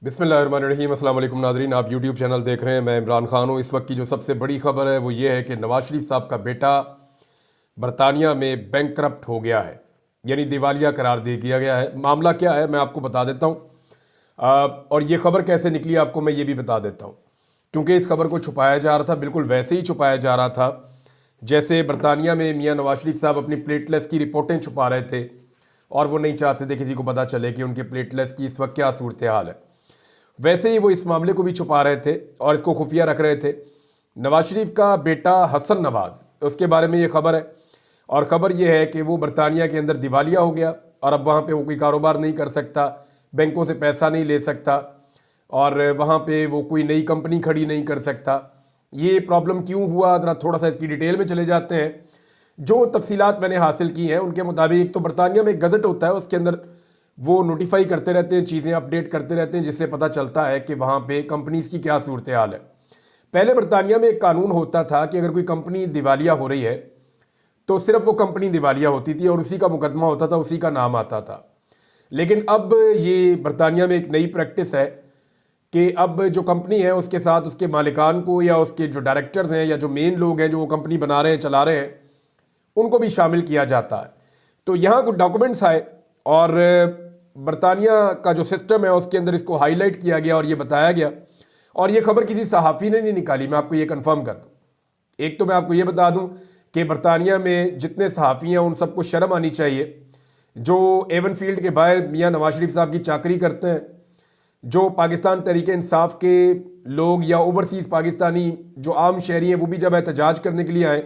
बिस्मिल्लाहिर्रहमानिर्रहीम। अस्सलाम वालेकुम नाज़रीन, आप यूट्यूब चैनल देख रहे हैं। मैं इमरान खान हूँ। इस वक्त की जो सबसे बड़ी खबर है वो ये है कि नवाज शरीफ साहब का बेटा बरतानिया में बैंकरप्ट हो गया है, यानी दिवालिया करार दे दिया गया है। मामला क्या है मैं आपको बता देता हूँ, और ये खबर कैसे निकली आपको मैं ये भी बता देता हूँ। क्योंकि इस खबर को छुपाया जा रहा था, बिल्कुल वैसे ही छुपाया जा रहा था जैसे बरतानिया में मियाँ नवाज शरीफ साहब अपनी प्लेटलेस की रिपोर्टें छुपा रहे थे और वो नहीं चाहते थे किसी को पता चले कि उनके प्लेटलेस की इस वक्त क्या सूरत हाल है। वैसे ही वो इस मामले को भी छुपा रहे थे और इसको खुफिया रख रहे थे। नवाज शरीफ का बेटा हसन नवाज, उसके बारे में ये खबर है, और ख़बर ये है कि वो बरतानिया के अंदर दिवालिया हो गया और अब वहाँ पे वो कोई कारोबार नहीं कर सकता, बैंकों से पैसा नहीं ले सकता और वहाँ पे वो कोई नई कंपनी खड़ी नहीं कर सकता। ये प्रॉब्लम क्यों हुआ, ज़रा थोड़ा सा इसकी डिटेल में चले जाते हैं। जो तफसीलात मैंने हासिल की हैं उनके मुताबिक एक तो बरतानिया में एक गज़ट होता है, उसके अंदर वो नोटिफाई करते रहते हैं, चीज़ें अपडेट करते रहते हैं, जिससे पता चलता है कि वहाँ पे कंपनीज़ की क्या सूरत हाल है। पहले बरतानिया में एक कानून होता था कि अगर कोई कंपनी दिवालिया हो रही है तो सिर्फ वो कंपनी दिवालिया होती थी और उसी का मुकदमा होता था, उसी का नाम आता था। लेकिन अब ये बरतानिया में एक नई प्रैक्टिस है कि अब जो कंपनी है उसके साथ उसके मालिकान को या उसके जो डायरेक्टर्स हैं या जो मेन लोग हैं जो वो कंपनी बना रहे हैं, चला रहे हैं, उनको भी शामिल किया जाता है। तो यहाँ कुछ डॉक्यूमेंट्स आए और बरतानिया का जो सिस्टम है उसके अंदर इसको हाईलाइट किया गया और ये बताया गया। और ये खबर किसी सहाफ़ी ने नहीं निकाली, मैं आपको ये कंफर्म कर दूँ। एक तो मैं आपको ये बता दूँ कि बरतानिया में जितने सहाफ़ी हैं उन सबको शर्म आनी चाहिए, जो एवन फील्ड के बाहर मियाँ नवाज शरीफ साहब की चाकरी करते हैं, जो पाकिस्तान तहरीक इंसाफ के लोग या ओवरसीज़ पाकिस्तानी जो आम शहरी हैं वो भी जब एहतजाज करने के लिए आए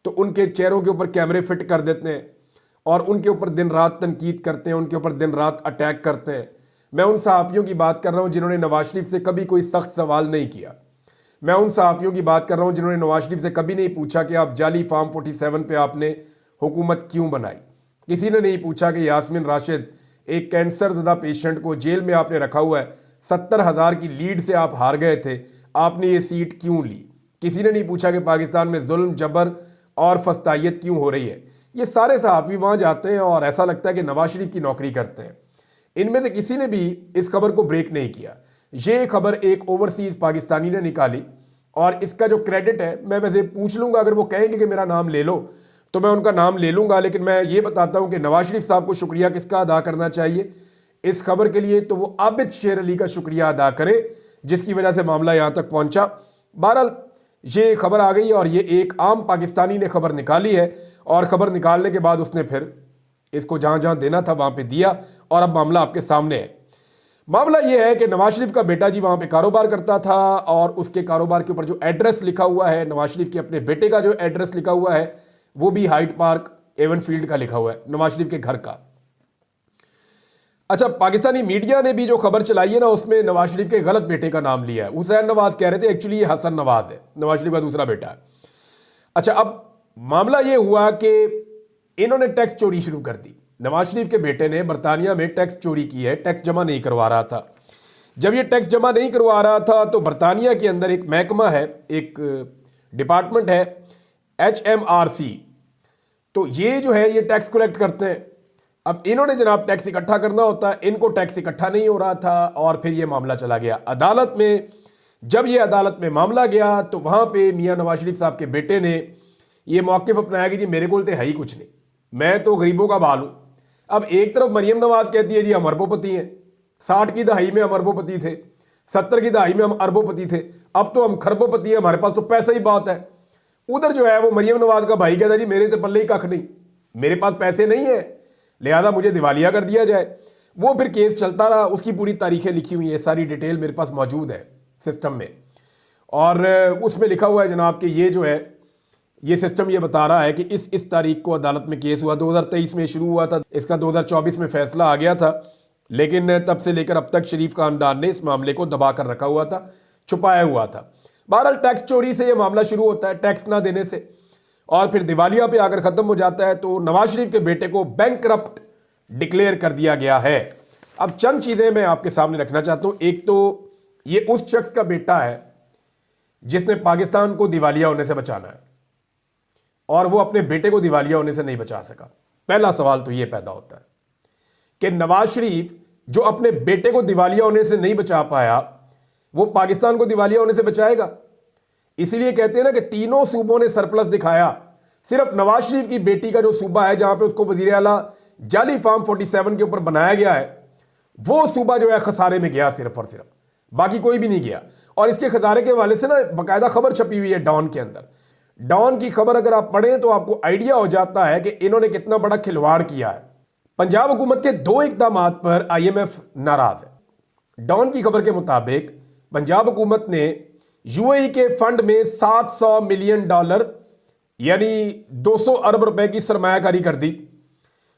तो उनके चेहरों के ऊपर कैमरे फिट कर देते हैं और उनके ऊपर दिन रात तनकीद करते हैं, उनके ऊपर दिन रात अटैक करते हैं। मैं उन सहाफ़ियों की बात कर रहा हूँ जिन्होंने नवाज शरीफ से कभी कोई सख्त सवाल नहीं किया। मैं उन सहाफ़ियों की बात कर रहा हूँ जिन्होंने नवाज शरीफ से कभी नहीं पूछा कि आप जाली फार्म 47 पे आपने हुकूमत क्यों बनाई। किसी ने नहीं पूछा कि यास्मीन राशिद एक कैंसर ज़दा पेशेंट को जेल में आपने रखा हुआ है, 70,000 की लीड से आप हार गए थे, आपने ये सीट क्यों ली। किसी ने नहीं पूछा कि पाकिस्तान में जुल्म जबर और फस्तायत क्यों हो रही है। ये सारे सहाफ़ी वहाँ जाते हैं और ऐसा लगता है कि नवाज शरीफ की नौकरी करते हैं। इनमें से किसी ने भी इस खबर को ब्रेक नहीं किया। ये खबर एक ओवरसीज़ पाकिस्तानी ने निकाली और इसका जो क्रेडिट है मैं वैसे पूछ लूँगा, अगर वो कहेंगे कि मेरा नाम ले लो तो मैं उनका नाम ले लूँगा, लेकिन मैं ये बताता हूँ कि नवाज शरीफ साहब को शुक्रिया किसका अदा करना चाहिए इस खबर के लिए, तो वो आबिद शेर अली का शुक्रिया अदा करें जिसकी वजह से मामला यहाँ तक पहुँचा। बहरहाल ये खबर आ गई और ये एक आम पाकिस्तानी ने खबर निकाली है और ख़बर निकालने के बाद उसने फिर इसको जहाँ जहाँ देना था वहाँ पे दिया और अब मामला आपके सामने है। मामला ये है कि नवाज शरीफ का बेटा जी वहाँ पे कारोबार करता था और उसके कारोबार के ऊपर जो एड्रेस लिखा हुआ है, नवाज शरीफ के अपने बेटे का जो एड्रेस लिखा हुआ है वो भी हाइट पार्क एवन फील्ड का लिखा हुआ है, नवाज शरीफ के घर का। अच्छा, पाकिस्तानी मीडिया ने भी जो खबर चलाई है ना उसमें नवाज शरीफ के गलत बेटे का नाम लिया है। हुसैन नवाज कह रहे थे, एक्चुअली ये हसन नवाज है, नवाज शरीफ का दूसरा बेटा है। अच्छा, अब मामला ये हुआ कि इन्होंने टैक्स चोरी शुरू कर दी। नवाज शरीफ के बेटे ने बरतानिया में टैक्स चोरी की है, टैक्स जमा नहीं करवा रहा था। जब ये टैक्स जमा नहीं करवा रहा था तो बरतानिया के अंदर एक महकमा है, एक डिपार्टमेंट है HMRC, तो ये जो है ये टैक्स कलेक्ट करते हैं। अब इन्होंने जनाब टैक्स इकट्ठा करना होता है, इनको टैक्स इकट्ठा नहीं हो रहा था और फिर ये मामला चला गया अदालत में। जब ये अदालत में मामला गया तो वहाँ पे मियाँ नवाज शरीफ साहब के बेटे ने ये मौक़िफ़ अपनाया कि जी मेरे को है ही कुछ नहीं, मैं तो गरीबों का बाल हूँ। अब एक तरफ मरियम नवाज कहती है जी हम अरबोपति हैं, 60 की दहाई में हम अरबोपति थे, 70 की दहाई में हम अरबोपति थे, अब तो हम खरबोपति हैं, हमारे पास तो पैसा ही बहुत है। उधर जो है वो मरियम नवाज का भाई कहता है जी मेरे तो पल्ले ही कख नहीं, मेरे पास पैसे नहीं है, लिहाजा मुझे दिवालिया कर दिया जाए। वो फिर केस चलता रहा, उसकी पूरी तारीखें लिखी हुई है, सारी डिटेल मेरे पास मौजूद है सिस्टम में, और उसमें लिखा हुआ है जनाब कि ये जो है ये सिस्टम ये बता रहा है कि इस तारीख को अदालत में केस हुआ, 2023 में शुरू हुआ था, इसका 2024 में फैसला आ गया था, लेकिन तब से लेकर अब तक शरीफ खानदान ने इस मामले को दबा कर रखा हुआ था, छुपाया हुआ था। बहरहाल टैक्स चोरी से ये मामला शुरू होता है, टैक्स ना देने से, और फिर दिवालिया पे आकर ख़त्म हो जाता है। तो नवाज शरीफ के बेटे को बैंकरप्ट डिक्लेयर कर दिया गया है। अब चंद चीज़ें मैं आपके सामने रखना चाहता हूँ। एक तो ये उस शख्स का बेटा है जिसने पाकिस्तान को दिवालिया होने से बचाना है और वो अपने बेटे को दिवालिया होने से नहीं बचा सका। पहला सवाल तो ये पैदा होता है कि नवाज शरीफ जो अपने बेटे को दिवालिया होने से नहीं बचा पाया, वो पाकिस्तान को दिवालिया होने से बचाएगा? इसीलिए कहते हैं ना कि तीनों सूबों ने सरप्लस दिखाया, सिर्फ नवाज शरीफ की बेटी का जो सूबा है जहां पे उसको वजीर आला जाली फार्म 47 के ऊपर बनाया गया है, वो सूबा जो है खसारे में गया सिर्फ और सिर्फ, बाकी कोई भी नहीं गया। और इसके खसारे के हवाले से ना बाकायदा खबर छपी हुई है डॉन के अंदर। डॉन की खबर अगर आप पढ़ें तो आपको आइडिया हो जाता है कि इन्होंने कितना बड़ा खिलवाड़ किया है। पंजाब हुकूमत के 2 इकदाम पर IMF नाराज है। डॉन की खबर के मुताबिक पंजाब हुकूमत ने UAE के फंड में $700 मिलियन यानी 200 अरब रुपए की सरमायाकारी कर दी,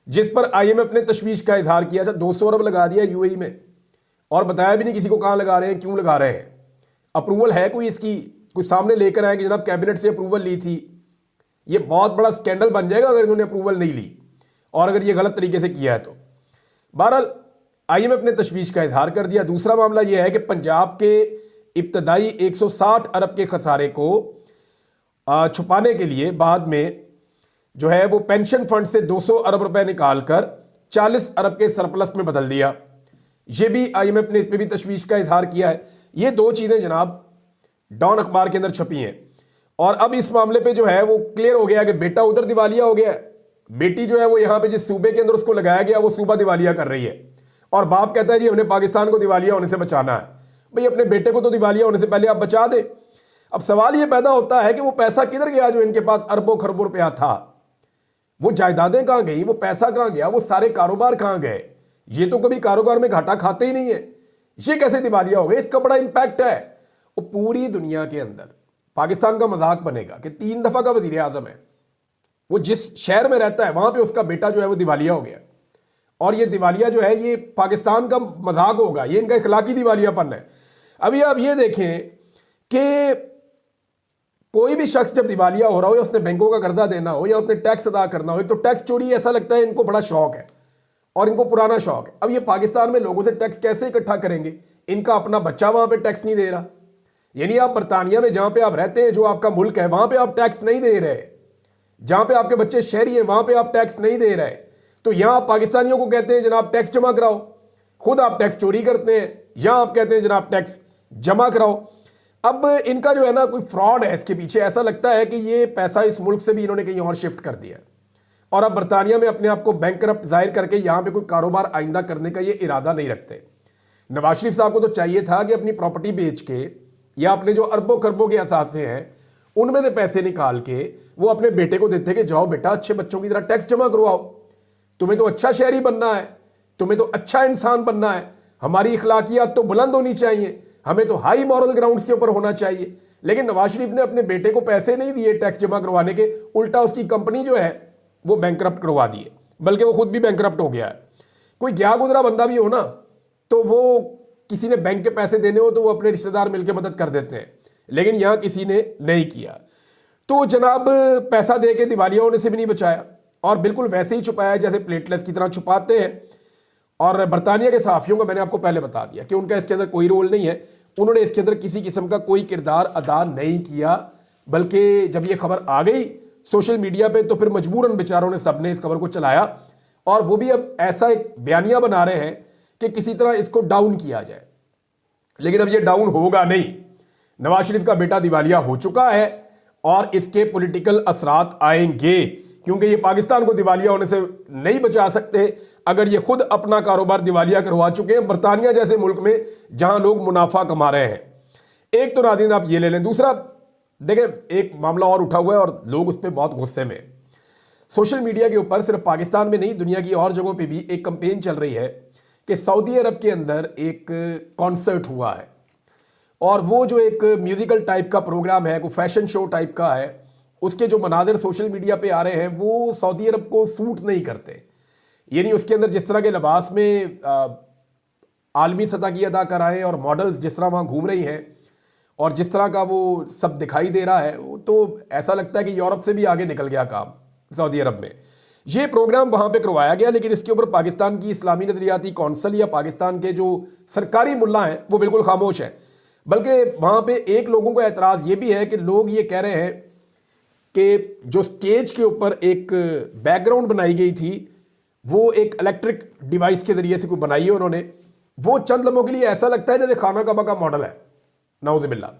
जिस पर IMF ने तशवीश का इजहार किया था। 200 अरब लगा दिया UAE में, और बताया भी नहीं किसी को कहां लगा रहे हैं, क्यों लगा रहे हैं, अप्रूवल है कोई इसकी, कुछ सामने लेकर आए कि जनाब कैबिनेट से अप्रूवल ली थी। ये बहुत बड़ा स्कैंडल बन जाएगा अगर इन्होंने अप्रूवल नहीं ली और अगर ये गलत तरीके से किया है तो। बहरहाल IMF ने तशवीश का इजहार कर दिया। दूसरा मामला यह है कि पंजाब के इब्तदाई 160 अरब के खसारे को छुपाने के लिए बाद में जो है वो पेंशन फंड से 200 अरब रुपए निकालकर 40 अरब के सरप्लस में बदल दिया। ये भी IMF ने इस पर भी तशवीश का इजहार किया है। ये 2 चीज़ें जनाब डॉन अखबार के अंदर छपी हैं। और अब इस मामले पे जो है वो क्लियर हो गया कि बेटा उधर दिवालिया हो गया है, बेटी जो है वो यहाँ पे जिस सूबे के अंदर उसको लगाया गया वो सूबा दिवालिया कर रही है, और बाप कहता है जी हमने पाकिस्तान को दिवालिया होने से बचाना है। भाई अपने बेटे को तो दिवालिया होने से पहले आप बचा दे। अब सवाल ये पैदा होता है कि वो पैसा किधर गया जो इनके पास अरबों खरबों रुपया था, वो जायदादें कहां गई, वो पैसा कहां गया, वो सारे कारोबार कहां गए? ये तो कभी कारोबार में घाटा खाते ही नहीं है, ये कैसे दिवालिया हो गए? इसका बड़ा इंपैक्ट है। वो पूरी दुनिया के अंदर पाकिस्तान का मजाक बनेगा कि 3 दफा का वजीर आजम है, वो जिस शहर में रहता है वहां पे उसका बेटा जो है वो दिवालिया हो गया, और ये दिवालिया जो है ये पाकिस्तान का मजाक होगा, ये इनका इखलाकी दिवालियापन है। अभी आप ये देखें कि कोई भी शख्स जब दिवालिया हो रहा हो या उसने बैंकों का कर्जा देना हो या उसने टैक्स अदा करना हो, तो टैक्स चोरी ऐसा लगता है इनको बड़ा शौक है और इनको पुराना शौक है। अब ये पाकिस्तान में लोगों से टैक्स कैसे इकट्ठा करेंगे? इनका अपना बच्चा वहां पे टैक्स नहीं दे रहा, यानी आप बरतानिया में जहां पे आप रहते हैं, जो आपका मुल्क है, वहां पे आप टैक्स नहीं दे रहे, जहां पे आपके बच्चे शहरी हैं वहां पे आप टैक्स नहीं दे रहे, तो यहां आप पाकिस्तानियों को कहते हैं जनाब टैक्स जमा कराओ, खुद आप टैक्स चोरी करते हैं, यहां आप कहते हैं जनाब टैक्स जमा कराओ। अब इनका जो है ना कोई फ्रॉड है इसके पीछे, ऐसा लगता है कि ये पैसा इस मुल्क से भी इन्होंने कहीं और शिफ्ट कर दिया और अब बरतानिया में अपने आप को बैंकरप्ट जाहिर करके यहां पे कोई कारोबार आइंदा करने का ये इरादा नहीं रखते। नवाज शरीफ साहब को तो चाहिए था कि अपनी प्रॉपर्टी बेच के या अपने जो अरबों खरबों के असासे हैं उनमें से पैसे निकाल के वो अपने बेटे को देते कि जाओ बेटा अच्छे बच्चों की तरह टैक्स जमा करवाओ, तुम्हें तो अच्छा शहरी बनना है, तुम्हें तो अच्छा इंसान बनना है, हमारी इखलाकियात तो बुलंद होनी चाहिए, हमें तो हाई मॉरल ग्राउंड्स के ऊपर होना चाहिए। लेकिन नवाज शरीफ ने अपने बेटे को पैसे नहीं दिए टैक्स जमा करवाने के, उल्टा उसकी कंपनी जो है वो बैंकरप्ट करवा दी है, बल्कि वो खुद भी बैंकरप्ट हो गया है। कोई गया गुजरा बंदा भी हो ना, तो वो किसी ने बैंक के पैसे देने हो तो वो अपने रिश्तेदार मिलकर मदद कर देते हैं, लेकिन यहां किसी ने नहीं किया। तो जनाब पैसा दे के दिवालिया होने से भी नहीं बचाया और बिल्कुल वैसे ही छुपाया जैसे प्लेटलेस की तरह छुपाते हैं। और बरतानिया के सहाफ़ियों का मैंने आपको पहले बता दिया कि उनका इसके अंदर कोई रोल नहीं है, उन्होंने इसके अंदर किसी किस्म का कोई किरदार अदा नहीं किया, बल्कि जब ये खबर आ गई सोशल मीडिया पे तो फिर मजबूरन बेचारों ने सबने इस खबर को चलाया और वो भी अब ऐसा एक बयानिया बना रहे हैं कि किसी तरह इसको डाउन किया जाए। लेकिन अब ये डाउन होगा नहीं। नवाज शरीफ का बेटा दिवालिया हो चुका है और इसके पॉलिटिकल असरात आएंगे, क्योंकि ये पाकिस्तान को दिवालिया होने से नहीं बचा सकते अगर ये खुद अपना कारोबार दिवालिया करवा चुके हैं बरतानिया जैसे मुल्क में जहां लोग मुनाफा कमा रहे हैं। एक तो नाज़रीन आप ये ले लें। दूसरा देखें, एक मामला और उठा हुआ है और लोग उस पर बहुत गुस्से में। सोशल मीडिया के ऊपर सिर्फ पाकिस्तान में नहीं दुनिया की और जगहों पर भी एक कंपेन चल रही है कि सऊदी अरब के अंदर एक कॉन्सर्ट हुआ है और वो जो एक म्यूजिकल टाइप का प्रोग्राम है, कोई फैशन शो टाइप का है, उसके जो मनाजिर सोशल मीडिया पे आ रहे हैं वो सऊदी अरब को सूट नहीं करते। यानी उसके अंदर जिस तरह के लिबास में आलमी सतह की अदाकाराएँ और मॉडल्स जिस तरह वहाँ घूम रही हैं और जिस तरह का वो सब दिखाई दे रहा है, वो तो ऐसा लगता है कि यूरोप से भी आगे निकल गया काम सऊदी अरब में। ये प्रोग्राम वहाँ पे करवाया गया, लेकिन इसके ऊपर पाकिस्तान की इस्लामी नजरियाती कौंसल या पाकिस्तान के जो सरकारी मुल्ला हैं वो बिल्कुल खामोश हैं। बल्कि वहाँ पे एक लोगों का एतराज़ ये भी है कि लोग ये कह रहे हैं कि जो स्टेज के ऊपर एक बैकग्राउंड बनाई गई थी वो एक इलेक्ट्रिक डिवाइस के जरिए से कोई बनाई है उन्होंने, वो चंद लम्हों के लिए ऐसा लगता है जैसे खाना काबा का मॉडल है, नाउज़ुबिल्लाह।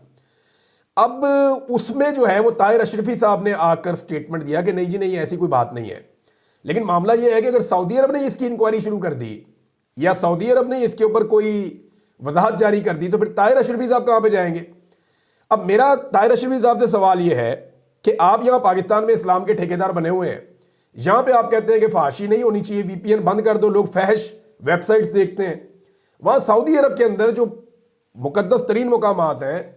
अब उसमें जो है वो ताहिर अशरफी साहब ने आकर स्टेटमेंट दिया कि नहीं जी नहीं, ऐसी कोई बात नहीं है। लेकिन मामला ये है कि अगर सऊदी अरब ने इसकी इंक्वायरी शुरू कर दी या सऊदी अरब ने इसके ऊपर कोई वजाहत जारी कर दी तो फिर ताहिर अशरफी साहब कहाँ पे जाएंगे? अब मेरा ताहिर अशरफी साहब से सवाल ये है कि आप यहाँ पाकिस्तान में इस्लाम के ठेकेदार बने हुए हैं, यहाँ पे आप कहते हैं कि फाशी नहीं होनी चाहिए, वीपीएन बंद कर दो, लोग फहश वेबसाइट्स देखते हैं। वहाँ सऊदी अरब के अंदर जो मुकद्दस तरीन मुकामात हैं,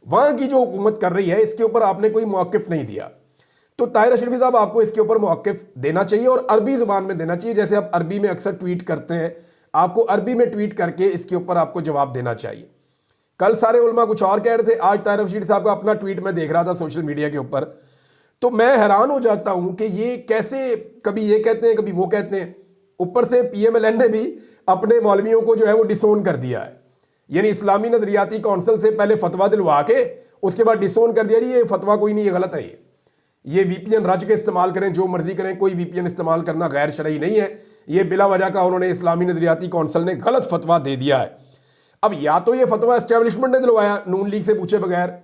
वहाँ की जो हुकूमत कर रही है, इसके ऊपर आपने कोई मौक़िफ़ नहीं दिया। तो ताहिर अशरफी साहब आपको इसके ऊपर मौक़िफ़ देना चाहिए और अरबी ज़ुबान में देना चाहिए, जैसे आप अरबी में अक्सर ट्वीट करते हैं, आपको अरबी में ट्वीट करके इसके ऊपर आपको जवाब देना चाहिए। कल सारे उलमा कुछ और कह रहे थे, आज ताहिर अशरफी साहब का अपना ट्वीट मैं देख रहा था सोशल मीडिया के ऊपर, तो मैं हैरान हो जाता हूं कि ये कैसे कभी ये कहते हैं कभी वो कहते हैं। ऊपर से पीएमएलएन ने भी अपने मौलवियों को जो है वो डिसोन कर दिया है, यानी इस्लामी नजरियाती कौंसिल से पहले फतवा दिलवा के उसके बाद डिसोन कर दिया, ये फतवा कोई नहीं, ये गलत है, ये वीपीएन रच के इस्तेमाल करें, जो मर्जी करें, कोई वीपीएन इस्तेमाल करना गैर शरई नहीं है। ये बिला वजह का उन्होंने इस्लामी नजरियाती कौंसिल ने गलत फतवा दे दिया है। अब या तो ये फतवा एस्टेब्लिशमेंट ने दिलवाया नून लीग से पूछे बगैर,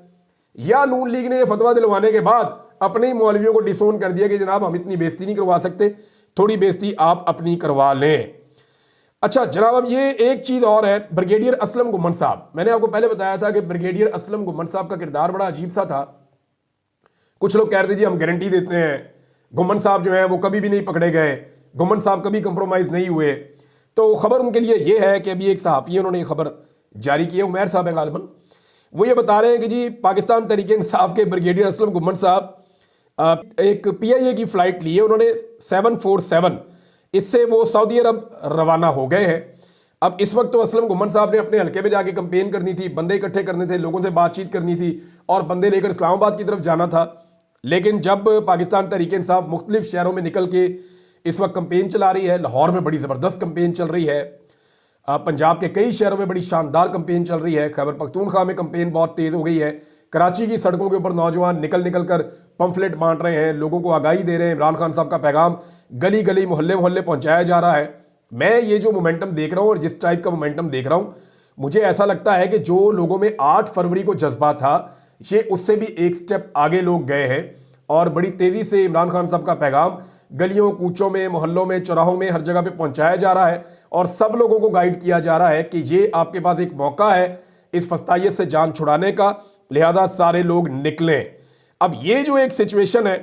या नून लीग ने ये फतवा दिलवाने के बाद अपने ही मौलवियों को डिसोन कर दिया कि जनाब हम इतनी बेइज्जती नहीं करवा सकते, थोड़ी बेइज्जती आप अपनी करवा लें। अच्छा जनाब, अब ये एक चीज़ और है, ब्रिगेडियर असलम गुम्मन साहब, मैंने आपको पहले बताया था कि ब्रिगेडियर असलम गुम्मन साहब का किरदार बड़ा अजीब सा था। कुछ लोग कह रहे थे जी हम गारंटी देते हैं, गुम्मन साहब जो है वो कभी भी नहीं पकड़े गए, गुम्मन साहब कभी कंप्रोमाइज़ नहीं हुए। तो खबर उनके लिए ये है कि अभी एक सहाफ़ी है, उन्होंने ये खबर जारी की है, उमैर साहब हैं गालिबन, वो ये बता रहे हैं कि जी पाकिस्तान तहरीक इंसाफ के ब्रिगेडियर असलम गुम्मन साहब एक पीआईए की फ़्लाइट ली है उन्होंने 747, इससे वो सऊदी अरब रवाना हो गए हैं। अब इस वक्त तो असलम गुम्मन साहब ने अपने हल्के में जाके कंपेन करनी थी, बंदे इकट्ठे करने थे, लोगों से बातचीत करनी थी और बंदे लेकर इस्लामाबाद की तरफ जाना था। लेकिन जब पाकिस्तान तहरीक इंसाफ मुख्तलिफ शहरों में निकल के इस वक्त कंपेन चला रही है, लाहौर में बड़ी ज़बरदस्त कंपेन चल रही है, पंजाब के कई शहरों में बड़ी शानदार कंपेन चल रही है, खैबर पख्तूनख्वा में कंपेन बहुत तेज़ हो गई है, कराची की सड़कों के ऊपर नौजवान निकल निकल कर पंफलेट बांट रहे हैं, लोगों को आगाही दे रहे हैं, इमरान खान साहब का पैगाम गली गली मोहल्ले मोहल्ले पहुंचाया जा रहा है। मैं ये जो मोमेंटम देख रहा हूँ और जिस टाइप का मोमेंटम देख रहा हूँ, मुझे ऐसा लगता है कि जो लोगों में 8 फरवरी को जज्बा था, ये उससे भी एक स्टेप आगे लोग गए हैं और बड़ी तेज़ी से इमरान खान साहब का पैगाम गलियों कूचों में, मोहल्लों में, चौराहों में, हर जगह पे पहुंचाया जा रहा है और सब लोगों को गाइड किया जा रहा है कि ये आपके पास एक मौका है इस फस्तायत से जान छुड़ाने का, लिहाजा सारे लोग निकलें। अब ये जो एक सिचुएशन है,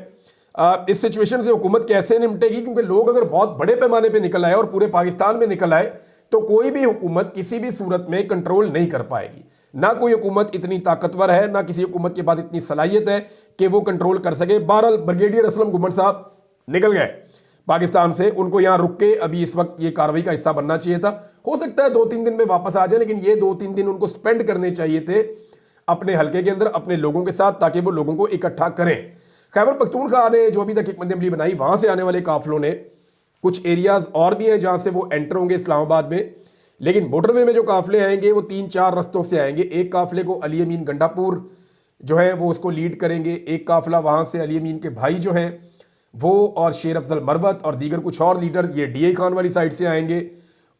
इस सिचुएशन से हुकूमत कैसे निपटेगी, क्योंकि लोग अगर बहुत बड़े पैमाने पे निकल आए और पूरे पाकिस्तान में निकल आए तो कोई भी हुकूमत किसी भी सूरत में कंट्रोल नहीं कर पाएगी। ना कोई हुकूमत इतनी ताकतवर है, ना किसी हुकूमत के पास इतनी सलाहियत है कि वो कंट्रोल कर सके। बहरहाल ब्रिगेडियर असलम गुम्मन साहब निकल गए पाकिस्तान से, उनको यहाँ रुक के अभी इस वक्त ये कार्रवाई का हिस्सा बनना चाहिए था। हो सकता है 2-3 दिन में वापस आ जाए, लेकिन ये 2-3 दिन उनको स्पेंड करने चाहिए थे अपने हल्के के अंदर अपने लोगों के साथ, ताकि वो लोगों को इकट्ठा करें। खैबर पख्तूनख्वा ने जो अभी तक एक मंदी बनाई, वहाँ से आने वाले काफिलों ने कुछ एरियाज़ और भी हैं जहाँ से वो एंटर होंगे इस्लामाबाद में, लेकिन मोटरवे में जो काफिले आएंगे वो 3-4 रस्तों से आएंगे। एक काफिले को अली अमीन गंडापुर जो है वो उसको लीड करेंगे, एक काफिला वहाँ से अली अमीन के भाई जो हैं वो और शेर अफजल मरवत और दीगर कुछ और लीडर ये डीआई खान वाली साइड से आएंगे,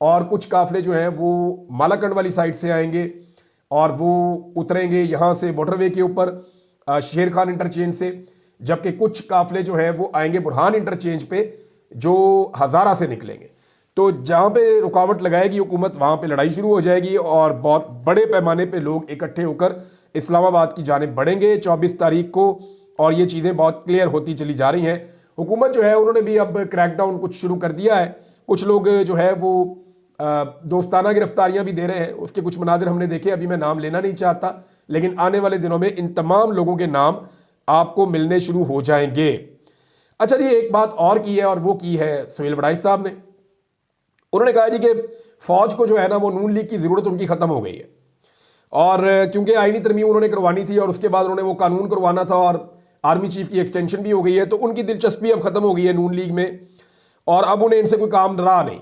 और कुछ काफिले जो हैं वो मालाकंड वाली साइड से आएंगे और वो उतरेंगे यहाँ से मोटरवे के ऊपर शेर खान इंटरचेंज से, जबकि कुछ काफिले जो हैं वो आएंगे बुरहान इंटरचेंज पे जो हज़ारा से निकलेंगे। तो जहाँ पे रुकावट लगाएगी हुकूमत, वहाँ पे लड़ाई शुरू हो जाएगी और बहुत बड़े पैमाने पे लोग इकट्ठे होकर इस्लामाबाद की जानिब बढ़ेंगे 24 तारीख को, और ये चीज़ें बहुत क्लियर होती चली जा रही हैं। हुकूमत जो है उन्होंने भी अब क्रैकडाउन कुछ शुरू कर दिया है, कुछ लोग जो है वो दोस्ताना गिरफ्तारियां भी दे रहे हैं, उसके कुछ मनाजिर हमने देखे, अभी मैं नाम लेना नहीं चाहता, लेकिन आने वाले दिनों में इन तमाम लोगों के नाम आपको मिलने शुरू हो जाएंगे। अच्छा जी, एक बात और की है और वो की है सुहेल वड़ाई साहब ने। उन्होंने कहा जी कि फौज को जो है ना वो नून लीग की ज़रूरत उनकी ख़त्म हो गई है, और क्योंकि आईनी तरमीम उन्होंने करवानी थी और उसके बाद उन्होंने वो कानून करवाना था और आर्मी चीफ की एक्सटेंशन भी हो गई है, तो उनकी दिलचस्पी अब ख़त्म हो गई है नून लीग में और अब उन्हें इनसे कोई काम रहा नहीं।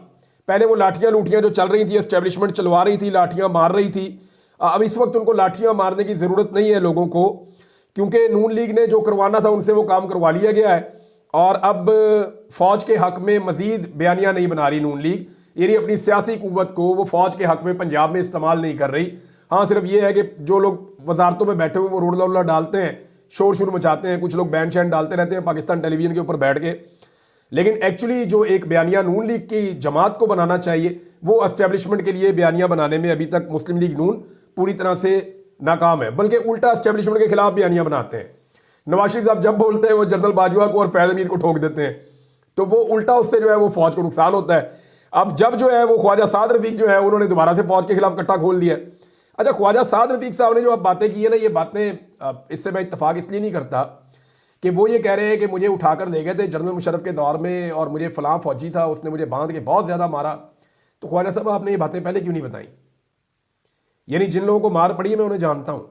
पहले वो लाठियाँ लूठियाँ जो चल रही थी, एस्टेब्लिशमेंट चलवा रही थी, लाठियाँ मार रही थी, अब इस वक्त उनको लाठियाँ मारने की ज़रूरत नहीं है लोगों को, क्योंकि नून लीग ने जो करवाना था उनसे वो काम करवा लिया गया है और अब फौज के हक में मजीद बयानियां नहीं बना रही नून लीग, यानी अपनी सियासी कुव्वत को वो फौज के हक में पंजाब में इस्तेमाल नहीं कर रही। हाँ, सिर्फ ये है कि जो लोग वजारतों में बैठे हुए वो रोडला वोडला डालते हैं, शोर शुरू मचाते हैं, कुछ लोग बैंड शैंड डालते रहते हैं पाकिस्तान टेलीविजन के ऊपर बैठ के, लेकिन एक्चुअली जो एक बयानिया नून लीग की जमात को बनाना चाहिए वो एस्टेब्लिशमेंट के लिए बयानिया बनाने में अभी तक मुस्लिम लीग नून पूरी तरह से नाकाम है, बल्कि उल्टा एस्टेब्लिशमेंट के खिलाफ बयानिया बनाते हैं। नवाज शरीफ साहब जब बोलते हैं वो जनरल बाजवा को और फैज़ अमीर को ठोक देते हैं, तो वो उल्टा उससे जो है वो फौज को नुकसान होता है। अब जब जो है वो ख्वाजा साद रफीक जो है उन्होंने दोबारा से फौज के खिलाफ कट्टा खोल दिया। अच्छा, ख्वाजा साद रफीक साहब ने जो अब बातें की है ना, ये बातें इससे मैं इत्तफाक इसलिए नहीं करता कि वो ये कह रहे हैं कि मुझे उठाकर ले गए थे जनरल मुशर्रफ के दौर में और मुझे फलां फौजी था उसने मुझे बांध के बहुत ज़्यादा मारा। तो ख्वाजा साहब आपने ये बातें पहले क्यों नहीं बताई? यानी जिन लोगों को मार पड़ी है मैं उन्हें जानता हूँ।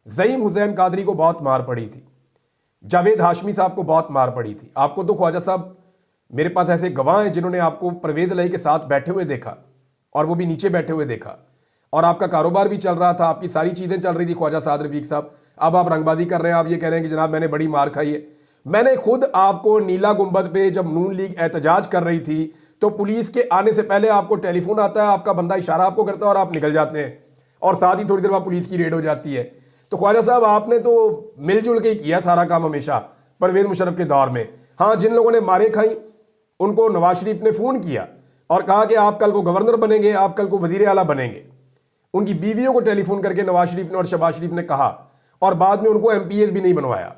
ज़ईम हुसैन कादरी को बहुत मार पड़ी थी, जावेद हाशमी साहब को बहुत मार पड़ी थी। आपको तो ख्वाजा साहब, मेरे पास ऐसे गवाह हैं जिन्होंने आपको परवेज़ इलाही के साथ बैठे हुए देखा, और वो भी नीचे बैठे हुए देखा, और आपका कारोबार भी चल रहा था, आपकी सारी चीज़ें चल रही थी ख्वाजा साद रफीक साहब। अब आप रंगबाजी कर रहे हैं, आप ये कह रहे हैं कि जनाब मैंने बड़ी मार खाई है। मैंने खुद आपको नीला गुंबद पे जब नून लीग एहतजाज कर रही थी तो पुलिस के आने से पहले आपको टेलीफोन आता है, आपका बंदा इशारा आपको करता है और आप निकल जाते हैं, और साथ ही थोड़ी देर बाद पुलिस की रेड हो जाती है। तो ख्वाजा साहब आपने तो मिलजुल के ही किया सारा काम हमेशा परवेज़ मुशर्रफ के दौर में। हाँ, जिन लोगों ने मारे खाई उनको नवाज शरीफ ने फ़ोन किया और कहा कि आप कल को गवर्नर बनेंगे, आप कल को वज़ीर आला बनेंगे। उनकी बीवियों को टेलीफोन करके नवाज शरीफ ने और शहबाज शरीफ ने कहा, और बाद में उनको MPAs भी नहीं बनवाया।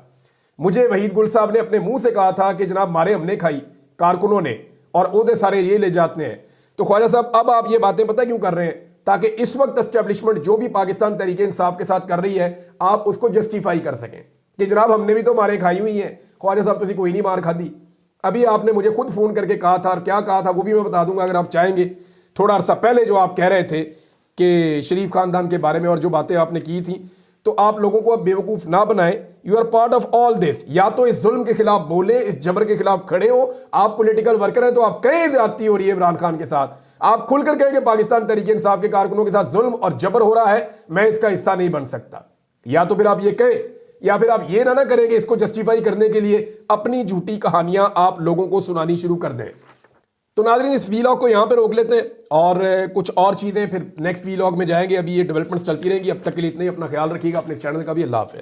मुझे वहीद गुल साहब ने अपने मुंह से कहा था कि जनाब मारे हमने खाई कारकुनों ने, और ओहदे सारे ये ले जाते हैं। तो ख्वाजा साहब अब आप ये बातें पता क्यों कर रहे हैं? ताकि इस वक्त एस्टेब्लिशमेंट जो भी पाकिस्तान तरीके इंसाफ के साथ कर रही है आप उसको जस्टिफाई कर सकें कि जनाब हमने भी तो मारे खाई हुई हैं। ख्वाजा साहब तुझे कोई नहीं मार खादी। अभी आपने मुझे खुद फ़ोन करके कहा था, और क्या कहा था वो भी मैं बता दूंगा अगर आप चाहेंगे। थोड़ा अर्सा पहले जो आप कह रहे थे कि शरीफ खानदान के बारे में और जो बातें आपने की थी, तो आप लोगों को अब बेवकूफ़ ना बनाएं। You are part of all this. या तो इस जुल्म के खिलाफ बोले, इस जबर के खिलाफ खड़े हो। आप पॉलिटिकल वर्कर हैं तो आप कहें ज्यादती हो रही है इमरान खान के साथ, आप खुलकर कहें कि पाकिस्तान तरीके इंसाफ के कारकुनों के साथ जुल्म और जबर हो रहा है, मैं इसका हिस्सा नहीं बन सकता। या तो फिर आप ये कहें, या फिर आप ये ना करें कि इसको जस्टिफाई करने के लिए अपनी झूठी कहानियां आप लोगों को सुनानी शुरू कर दें। तो नाज़रीन, इस वीलॉग को यहाँ पे रोक लेते हैं और कुछ और चीज़ें फिर नेक्स्ट वीलॉग में जाएंगे। अभी ये डेवलपमेंट्स चलती रहेंगी। अब तक के लिए इतना ही। अपना ख्याल रखिएगा, अपने चैनल का भी। अल्लाह हाफ़िज़।